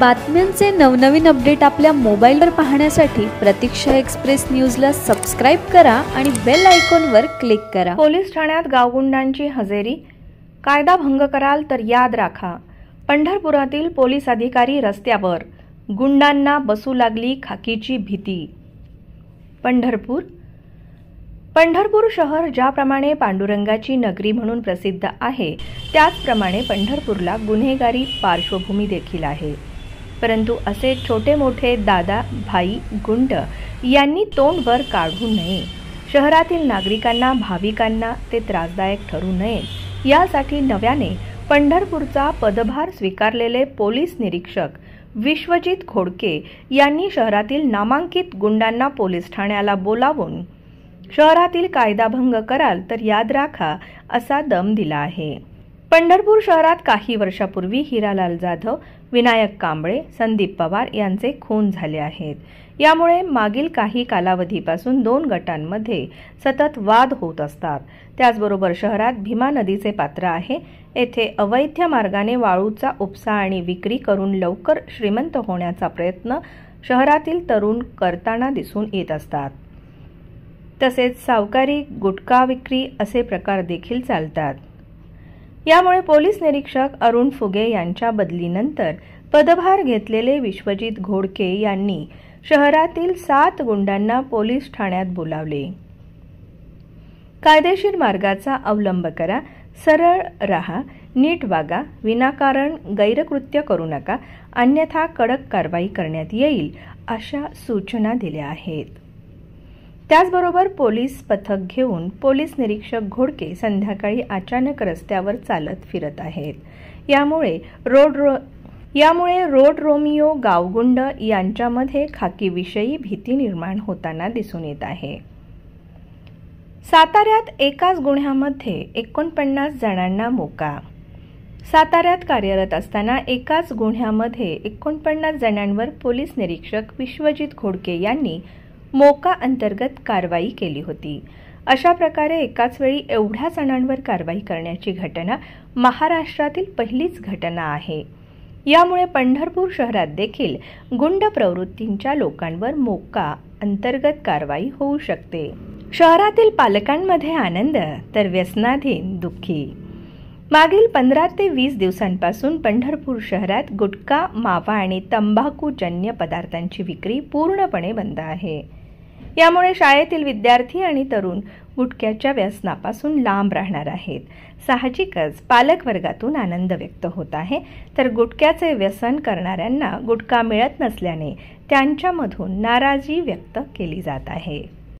बातम्यांचे नवनवीन अपडेट आपल्या मोबाईलवर पाहण्यासाठी प्रतीक्षा एक्सप्रेस न्यूजला सबस्क्राइब करा आणि बेल आयकॉनवर क्लिक करा। पोलीस ठाण्यात गावगुंडांची हजेरी, कायदा भंग कराल तर याद राखा। पंढरपुरातील पोलीस अधिकारी रस्त्यावर, गुंडांना बसू लागली खाकीची भीती। पंढरपूर शहर ज्याप्रमाणे पांडुरंगाची नगरी म्हणून प्रसिद्ध आहे, त्याचप्रमाणे पंढरपूरला गुन्हेगारी पार्श्वभूमी देखील आहे। परंतु असे छोटे मोठे दादा भाई गुंड यांनी तोंड वर काढू नये। शहरातील नागरिकांना, भाविकांना ते त्रासदायक ठरू नये यासाठी नव्याने पंढरपूरचा पदभार स्वीकारलेले पोलीस निरीक्षक विश्वजित घोडके यांनी शहरातील नामांकित गुंडांना पोलीस ठाण्याला बोलावून शहरातील कायदाभंग कराल तर याद राखा असा दम दिला आहे। पंढरपूर शहरात काही वर्षापूर्वी हिरालाल जाधव, विनायक कांबळे, संदीप पवार यांचे खून झाले आहेत। यामुळे मागील काही कालावधीपासून दोन गटांमध्ये सतत वाद होत असतात। त्याचबरोबर शहरात भीमा नदीचे पात्र आहे। येथे अवैध मार्गाने वाळूचा उपसा आणि विक्री करून लवकर श्रीमंत होण्याचा प्रयत्न शहरातील तरुण करताना दिसून येत असतात। तसेच सावकारी, गुटखा विक्री असे प्रकार देखील चालतात। यामुळे पोलीस निरीक्षक अरुण फुगे यांच्या बदलीनंतर पदभार घेतलेले विश्वजित घोडके यांनी शहरातील 7 गुंडांना पोलीस ठाण्यात बोलावले। कायदेशीर मार्गाचा अवलंब करा, सरळ राहा, नीट वागा, विनाकारण गैरकृत्य करू नका, अन्यथा कडक कारवाई करण्यात येईल अशा सूचना दिल्या आहेत। त्याचबरोबर पोलीस पथक घेऊन पोलीस निरीक्षक घोडके संध्याकाळी अचानक रस्त्यावर चालत फिरत आहेत। यामुळे रोड रोमियो गावगुंड यांच्यामध्ये खाकीविषयी भीती निर्माण होताना दिसून येत आहे। साताऱ्यात एकाच गुन्ह्यामध्ये 49 जणांना मोका। साताऱ्यात कार्यरत असताना एकाच गुन्ह्यामध्ये 49 जणांवर पोलीस निरीक्षक विश्वजित घोडके यांनी मोका अंतर्गत कारवाई केली होती। अशा प्रकारे एकाच वेळी एवढ्या जणांवर कारवाई करण्याची घटना महाराष्ट्रातील पहिलीच घटना आहे। यामुळे पंढरपूर शहरात देखील गुंड प्रवृत्तींच्या लोकांवर मोका अंतर्गत कारवाई होऊ शकते। शहरातील पालकांमध्ये आनंद तर व्यसनाधीन दुःखी। मागील 15 ते 20 दिवसांपासून पंढरपूर शहरात गुटखा, मावा आणि तंबाखूजन्य पदार्थांची विक्री पूर्णपणे बंद आहे। यामुळे शाळेतील विद्यार्थी आणि तरुण गुटख्याच्या व्यसनापासून लांब राहणार आहेत। साहजिकच पालक वर्गातून आनंद व्यक्त होत आहे, तर गुटख्याचे व्यसन करणाऱ्यांना गुटखा मिळत नसल्याने त्यांच्यामधून नाराजी व्यक्त केली जात आहे।